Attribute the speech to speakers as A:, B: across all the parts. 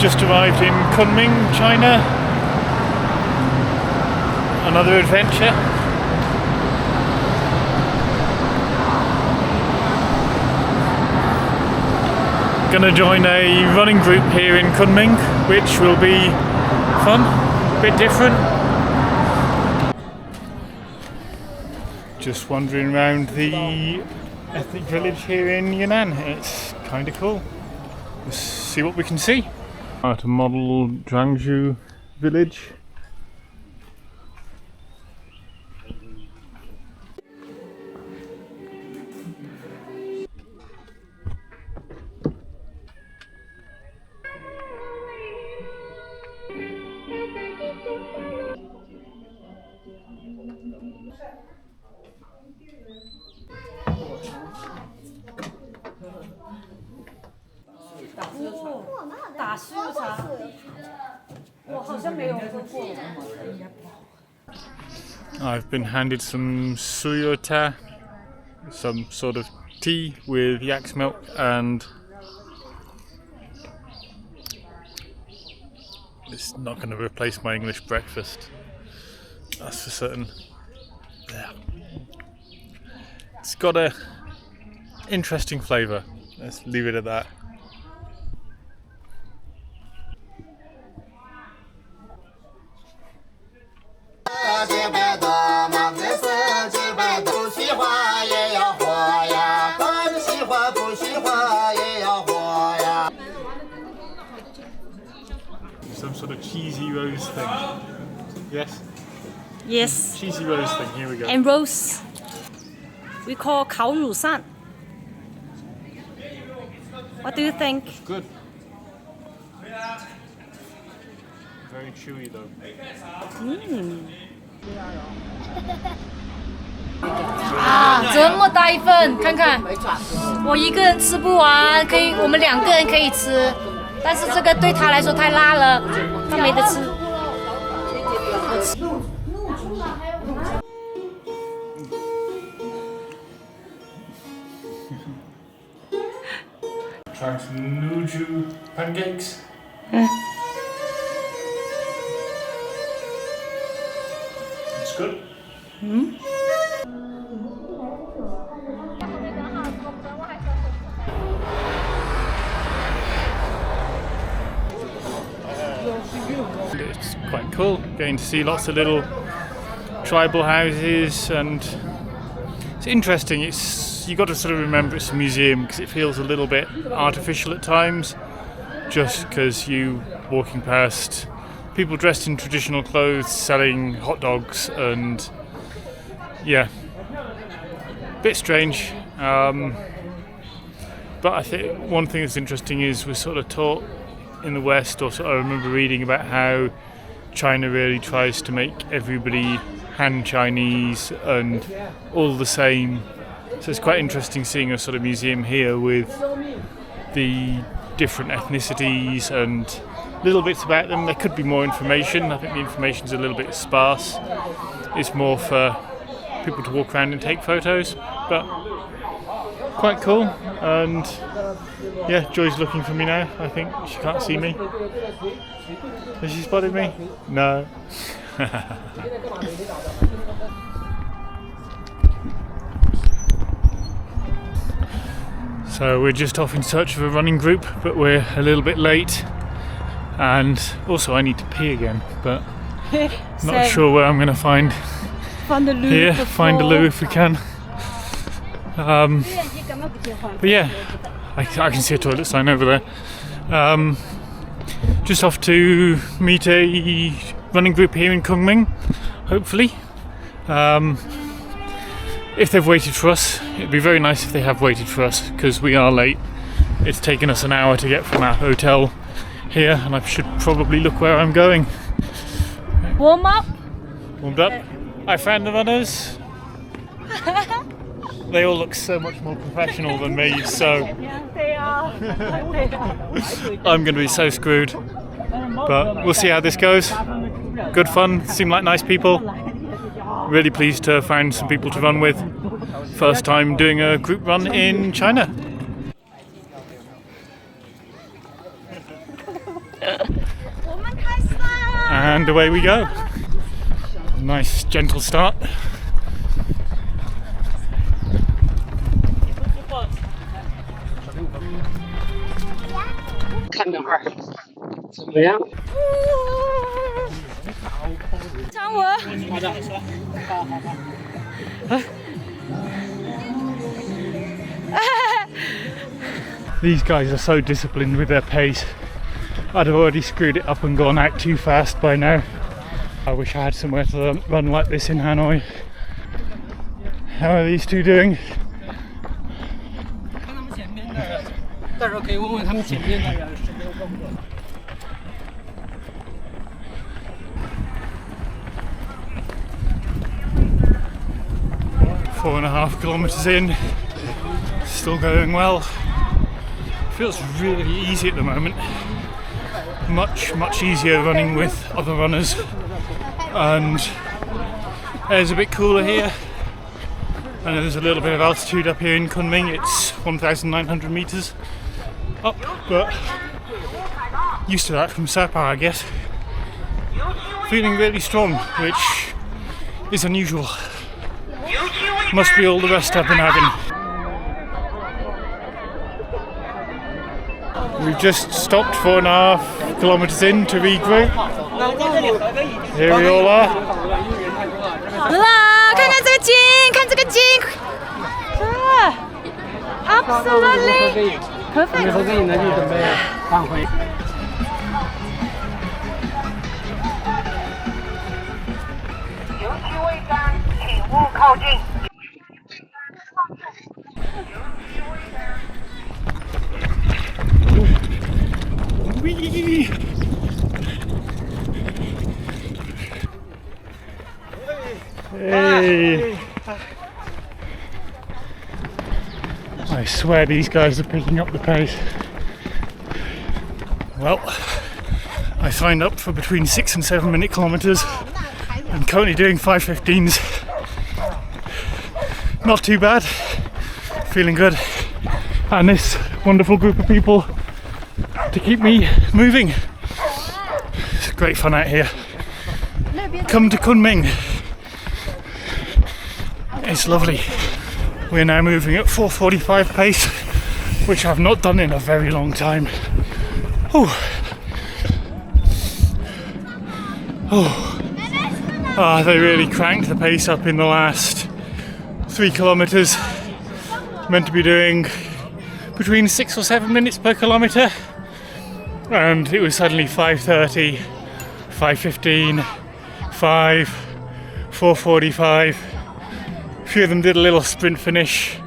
A: Just arrived in Kunming, China. Another adventure. Gonna join a running group here in Kunming, which will be fun, a bit different. Just wandering around the ethnic village here in Yunnan. It's kind of cool. Let's see what we can see. At a model Zhangzhou village. I've been handed some suyota, some sort of tea with yak's milk, and it's not going to replace my English breakfast, that's for certain. Yeah. It's got a interesting flavour, let's leave it at that. Some sort of cheesy rose thing. Yes?
B: Yes.
A: Cheesy rose thing, here we go.
B: And rose. We call 烤乳扇. What do you think?
A: Good. Very chewy though.
B: Mm.
C: 这么大一份，看看，我一个人吃不完，可以，我们2个人可以吃，但是这个对他来说太辣了，他没得吃。
A: Trying some Nuju pancakes. It's good. It's quite cool getting to see lots of little tribal houses, and it's interesting. You got to sort of remember it's a museum because it feels a little bit artificial at times, just because you walking past people dressed in traditional clothes selling hot dogs, and yeah, a bit strange. But I think one thing that's interesting is we're sort of taught in the West, or sort of I remember reading about how China really tries to make everybody Han Chinese and all the same. So it's quite interesting seeing a sort of museum here with the different ethnicities and little bits about them. There could be more information. I think the information's a little bit sparse. It's more for people to walk around and take photos, but quite cool. And yeah, Joy's looking for me now. I think she can't see me. Has she spotted me? No. So we're just off in search of a running group, but we're a little bit late, and also I need to pee again, but not sure where I'm going to find
B: the loo.
A: Here, find a loo if we can. But yeah, I can see a toilet sign over there. Just off to meet a running group here in Kunming, hopefully. If they've waited for us, it'd be very nice if they have waited for us, because we are late. It's taken us an hour to get from our hotel here, and I should probably look where I'm going.
B: Warm up?
A: Warmed up. I found the runners. They all look so much more professional than me, so
B: They are.
A: I'm going to be so screwed. But we'll see how this goes. Good fun, seem like nice people. Really pleased to find some people to run with. First time doing a group run in China. And away we go. Nice gentle start. These guys are so disciplined with their pace. I'd have already screwed it up and gone out too fast by now. I wish I had somewhere to run like this in Hanoi. How are these two doing? 4.5 kilometers in, still going well. Feels really easy at the moment. Much easier running with other runners, and it's a bit cooler here. I know there's a little bit of altitude up here in Kunming. It's 1,900 meters up, but used to that from Sapa, I guess. Feeling really strong, which is unusual. Must be all the rest I've been having. We've just stopped 4.5 kilometers in to regroup. Here we all are.
C: 哇，看看这个景，看这个景。Absolutely perfect.
D: 以后给你呢就准备返回。
E: 游区未干，请勿靠近。
A: Whee! Hey! I swear these guys are picking up the pace. Well, I signed up for between 6 and 7 minute kilometers. I'm currently doing 5:15s. Not too bad. Feeling good. And this wonderful group of people to keep me moving. It's great fun out here. Come to Kunming. It's lovely. We're now moving at 4:45 pace, which I've not done in a very long time. They really cranked the pace up in the last 3 kilometers. Meant to be doing between 6 or 7 minutes per kilometer. And it was suddenly 5:30, 5:15, 5, 4:45. A few of them did a little sprint finish.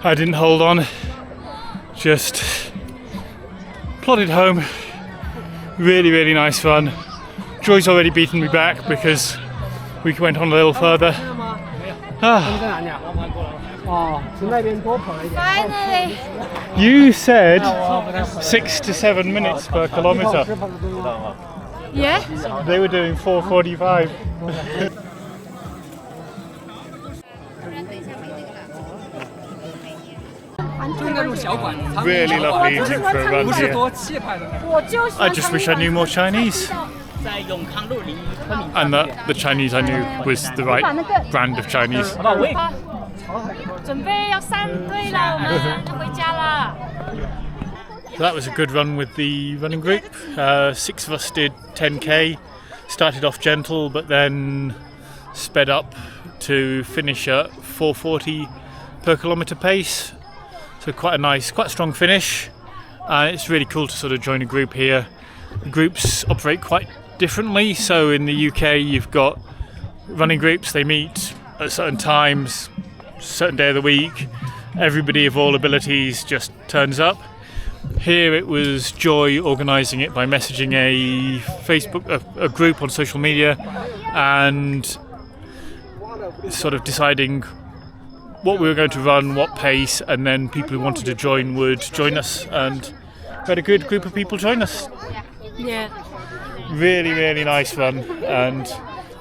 A: I didn't hold on, just plodded home. Really nice fun. Joy's already beaten me back because we went on a little further.
C: Finally.
A: You said 6 to 7 minutes per kilometer.
C: Yeah.
A: They were doing 4:45. Really lovely evening for a run here. I just wish I knew more Chinese. And that the Chinese I knew was the right brand of Chinese.
C: 准备要散队了，我们要回家了。
A: So that was a good run with the running group. 6 of us did 10k. Started off gentle, but then sped up to finish at 4:40 per kilometre pace. So quite a nice, quite a strong finish. It's really cool to sort of join a group here. The groups operate quite differently. So in the UK, you've got running groups. They meet at certain times, certain day of the week. Everybody of all abilities just turns up. Here it was Joy organising it by messaging a group on social media and sort of deciding what we were going to run, what pace, and then people who wanted to join would join us, and we had a good group of people join us.
C: Yeah.
A: Really nice run, and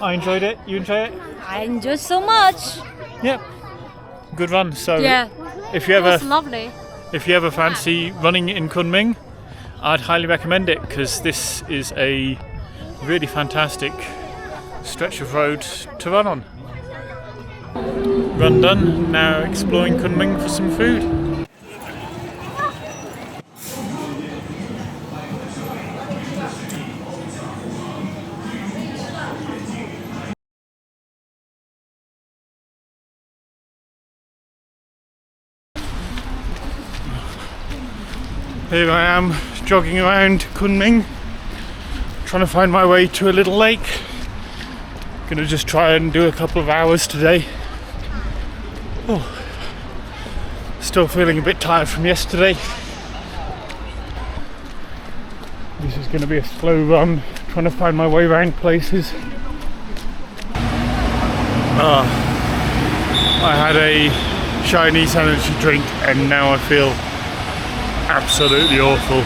A: I enjoyed it. You enjoy it?
C: I enjoyed so much.
A: Yeah. Good run. So
C: Yeah.
A: if you
C: It
A: ever
C: was lovely.
A: If you ever fancy running in Kunming, I'd highly recommend it because this is a really fantastic stretch of road to run on. Run done, now exploring Kunming for some food. Here I am jogging around Kunming, trying to find my way to a little lake. Gonna just try and do a couple of hours today. Oh, still feeling a bit tired from yesterday. This is gonna be a slow run, trying to find my way around places. I had a Chinese energy drink and now I feel absolutely awful.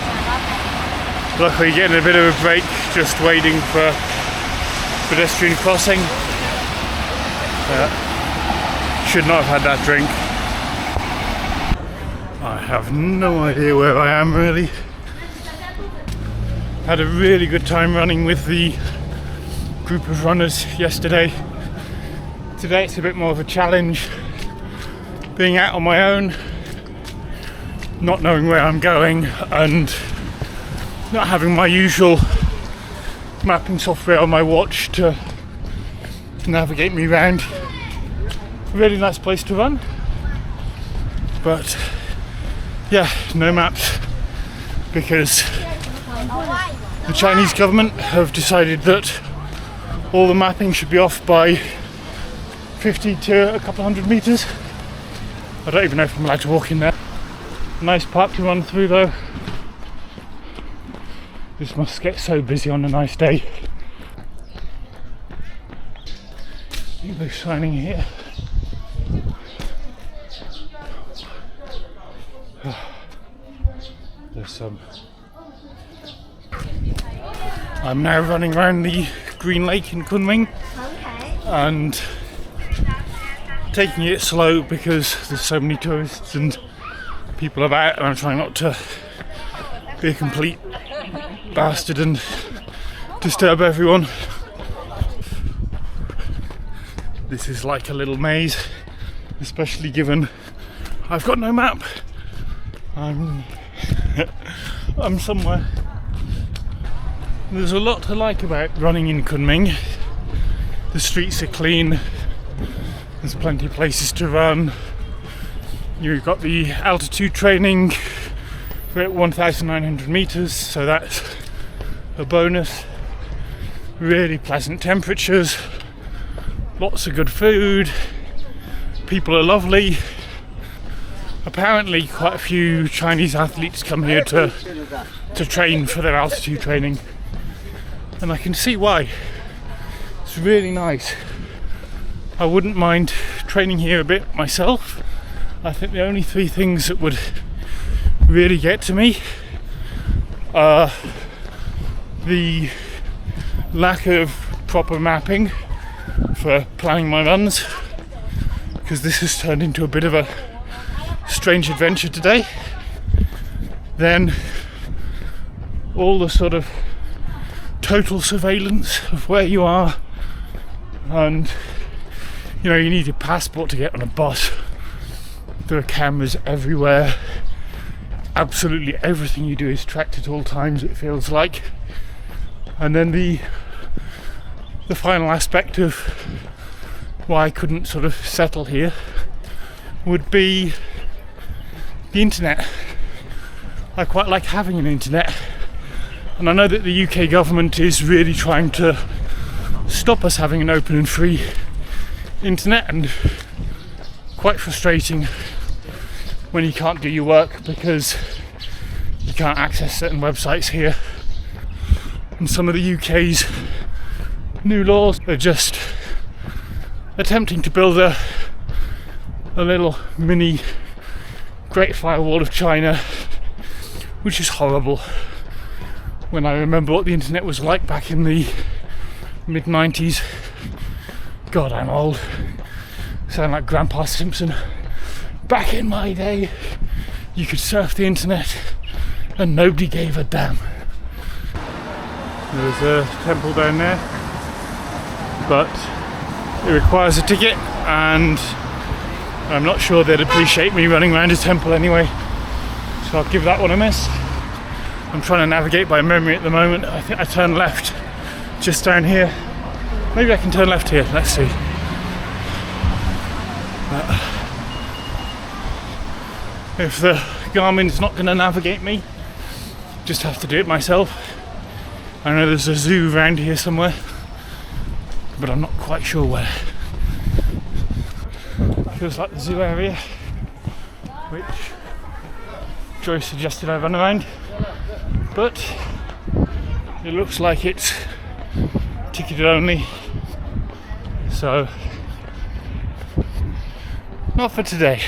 A: Luckily getting a bit of a break, just waiting for pedestrian crossing. Should not have had that drink. I have no idea where I am really. Had a really good time running with the group of runners yesterday. Today it's a bit more of a challenge, being out on my own, not knowing where I'm going and not having my usual mapping software on my watch to navigate me around. Really nice place to run, but yeah, no maps because the Chinese government have decided that all the mapping should be off by 50 to a couple hundred meters. I don't even know if I'm allowed to walk in there. Nice park to run through though. This must get so busy on a nice day. They're shining here. There's some. I'm now running around the Green Lake in Kunming and taking it slow because there's so many tourists and people about, and I'm trying not to be a complete bastard and disturb everyone. This is like a little maze, especially given I've got no map. I'm somewhere. There's a lot to like about running in Kunming. The streets are clean, there's plenty of places to run. You've got the altitude training for at 1,900 meters, so that's a bonus. Really pleasant temperatures, lots of good food, people are lovely. Apparently quite a few Chinese athletes come here to train for their altitude training, and I can see why. It's really nice. I wouldn't mind training here a bit myself. I think the only three things that would really get to me are the lack of proper mapping for planning my runs, because this has turned into a bit of a strange adventure today. Then all the sort of total surveillance of where you are, and you know, you need your passport to get on a bus. There are cameras everywhere. Absolutely everything you do is tracked at all times, it feels like. And then the final aspect of why I couldn't sort of settle here would be the internet. I quite like having an internet, and I know that the UK government is really trying to stop us having an open and free internet, and quite frustrating when you can't do your work because you can't access certain websites here. And some of the UK's new laws are just attempting to build a little mini Great Firewall of China, which is horrible. When I remember what the internet was like back in the mid-90s, God, I'm old. Sound like Grandpa Simpson. Back in my day, you could surf the internet and nobody gave a damn. There's a temple down there, but it requires a ticket, and I'm not sure they'd appreciate me running around a temple anyway, so I'll give that one a miss. I'm trying to navigate by memory at the moment. I think I turn left just down here. Maybe I can turn left here, let's see. If the Garmin's not going to navigate me, just have to do it myself. I know there's a zoo around here somewhere, but I'm not quite sure where. Feels like the zoo area, which Joyce suggested I run around, but it looks like it's ticketed only, so not for today.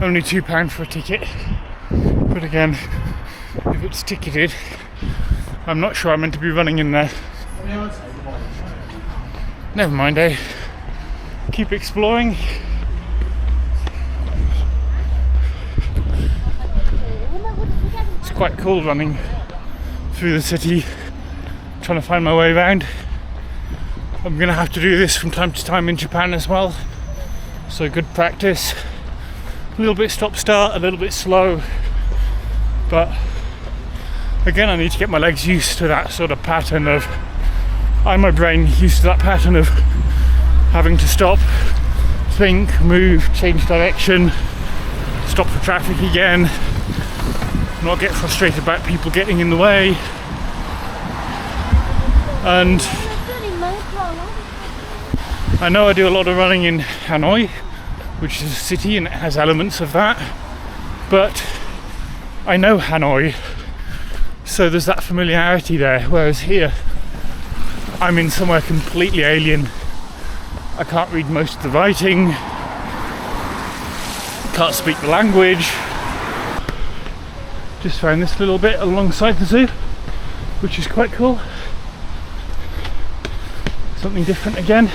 A: Only £2 for a ticket, but again, if it's ticketed, I'm not sure I'm meant to be running in there. Never mind, eh? Keep exploring. It's quite cool running through the city, trying to find my way around. I'm gonna have to do this from time to time in Japan as well, so good practice. A little bit stop-start, a little bit slow, but again I need to get my legs used to that sort of pattern of, and my brain used to that pattern of having to stop, think, move, change direction, stop for traffic again, not get frustrated about people getting in the way. And I know I do a lot of running in Hanoi, which is a city and it has elements of that, but I know Hanoi, so there's that familiarity there, whereas here I'm in somewhere completely alien. I can't read most of the writing, can't speak the language. Just found this little bit alongside the zoo, which is quite cool. Something different again.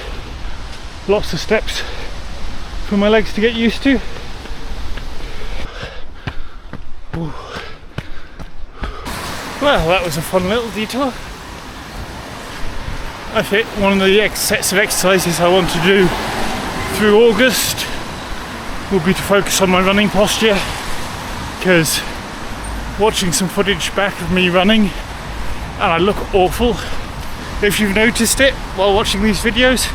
A: Lots of steps for my legs to get used to. Ooh. Well, that was a fun little detour. I think one of the sets of exercises I want to do through August will be to focus on my running posture, because watching some footage back of me running and I look awful. If you've noticed it while watching these videos,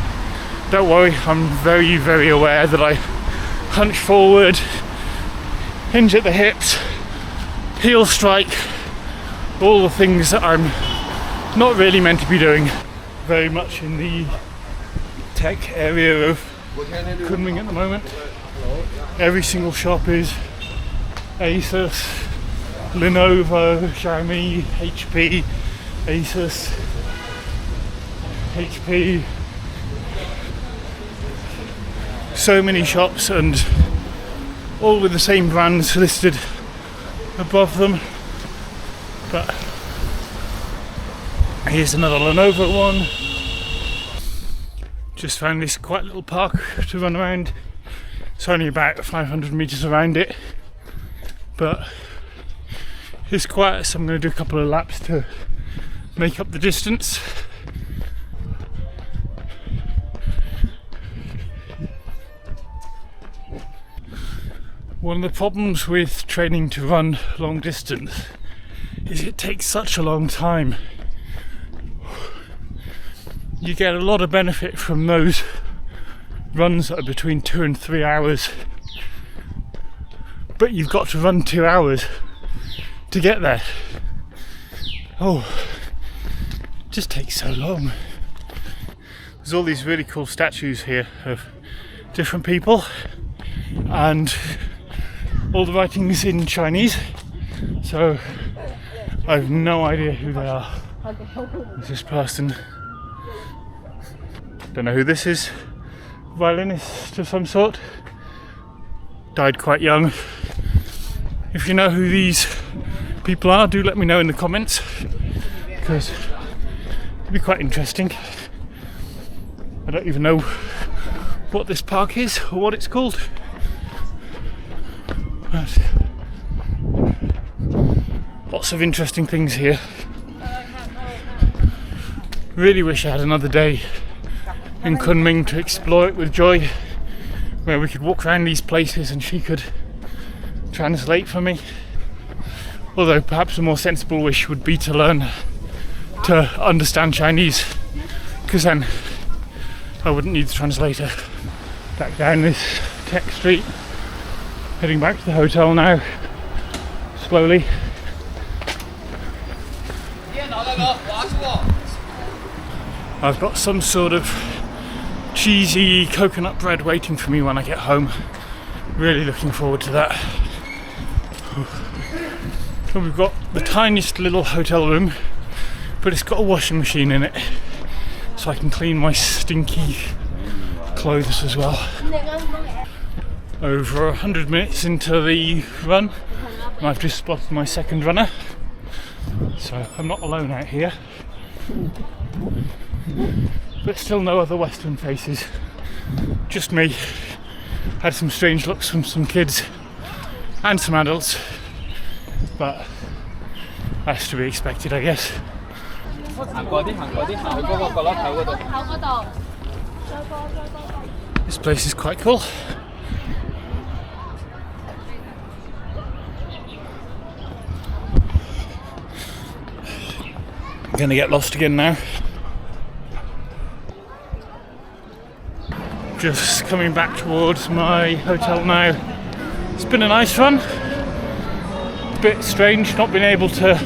A: don't worry, I'm very, very aware that I hunch forward, hinge at the hips, heel strike, all the things that I'm not really meant to be doing. Very much in the tech area of Kunming at the moment. Every single shop is Asus, Lenovo, Xiaomi, HP, Asus, HP. So many shops, and all with the same brands listed above them. But here's another Lenovo one. Just found this quiet little park to run around. It's only about 500 meters around it, but it's quiet, so I'm going to do a couple of laps to make up the distance. One of the problems with training to run long distance is it takes such a long time. You get a lot of benefit from those runs that are between 2 and 3 hours, but you've got to run 2 hours to get there. Oh, it just takes so long. There's all these really cool statues here of different people, and all the writings in Chinese, so I have no idea who they are. There's this person, don't know who this is, violinist of some sort, died quite young. If you know who these people are, do let me know in the comments, because it'd be quite interesting. I don't even know what this park is or what it's called. But Lots of interesting things here. Really wish I had another day in Kunming to explore it with Joy, where we could walk around these places and she could translate for me. Although perhaps a more sensible wish would be to learn to understand Chinese, because then I wouldn't need the translator. Back down this tech street, heading back to the hotel now, slowly. I've got some sort of cheesy coconut bread waiting for me when I get home. Really looking forward to that. So we've got the tiniest little hotel room, but it's got a washing machine in it, so I can clean my stinky clothes as well. Over 100 minutes into the run, and I've just spotted my second runner, so I'm not alone out here. But still no other Western faces, just me. Had some strange looks from some kids and some adults, but that's to be expected, I guess. This place is quite cool. I'm gonna get lost again now. Just coming back towards my hotel now. It's been a nice run. A bit strange not being able to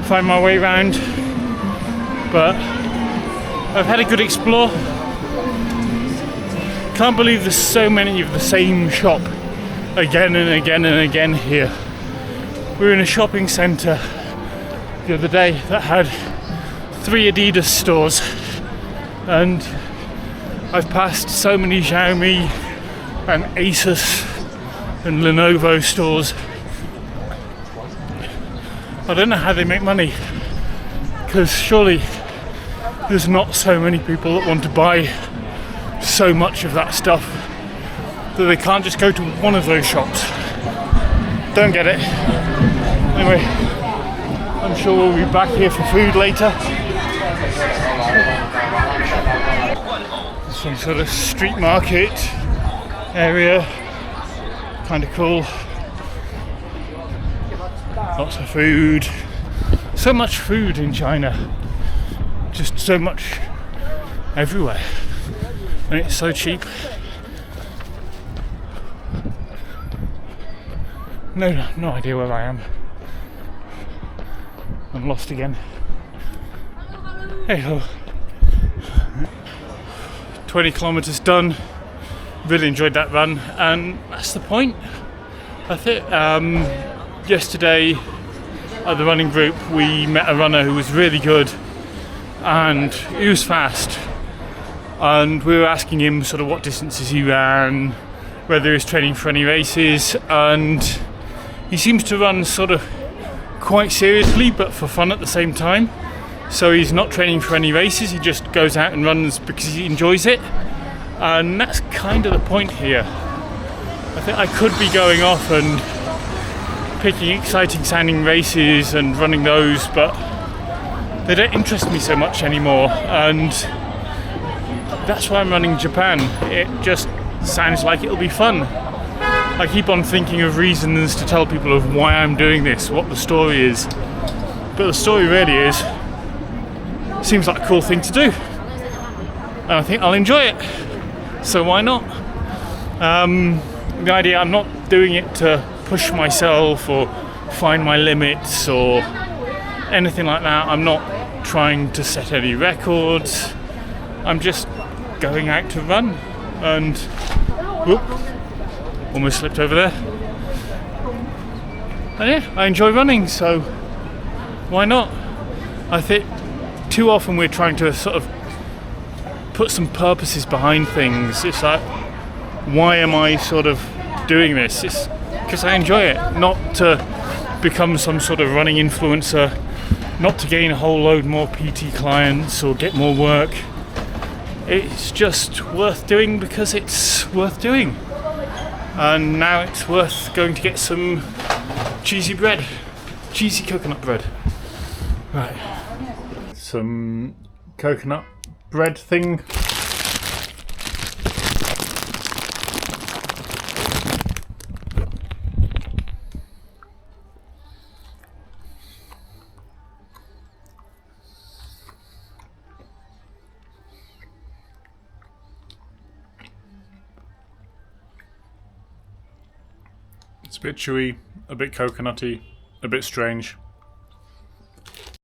A: find my way around, but I've had a good explore. Can't believe there's so many of the same shop again and again and again here. We were in a shopping centre the other day that had 3 Adidas stores, and I've passed so many Xiaomi and Asus and Lenovo stores. I don't know how they make money, because surely there's not so many people that want to buy so much of that stuff that they can't just go to one of those shops. Don't get it. Anyway, I'm sure we'll be back here for food later. Some sort of street market area, kind of cool. Lots of food. So much food in China. Just so much everywhere. And it's so cheap. No idea where I am. I'm lost again. Hey ho. 20 kilometers done. Really enjoyed that run, and that's the point. I think yesterday at the running group we met a runner who was really good, and he was fast, and we were asking him sort of what distances he ran, whether he was training for any races, and he seems to run sort of quite seriously but for fun at the same time. So he's not training for any races, he just goes out and runs because he enjoys it. And that's kind of the point here. I think I could be going off and picking exciting sounding races and running those, but they don't interest me so much anymore. And that's why I'm running Japan. It just sounds like it'll be fun. I keep on thinking of reasons to tell people of why I'm doing this, what the story is. But the story really is, seems like a cool thing to do, and I think I'll enjoy it, so why not? The idea, I'm not doing it to push myself or find my limits or anything like that. I'm not trying to set any records. I'm just going out to run, and whoop, almost slipped over there. And yeah, I enjoy running, so why not? I think too often we're trying to sort of put some purposes behind things. It's like, why am I sort of doing this? It's because I enjoy it, not to become some sort of running influencer, not to gain a whole load more PT clients or get more work. It's just worth doing because it's worth doing. And now it's worth going to get some cheesy bread. cheesy coconut bread. Right. Some coconut bread thing. It's a bit chewy, a bit coconutty, a bit strange.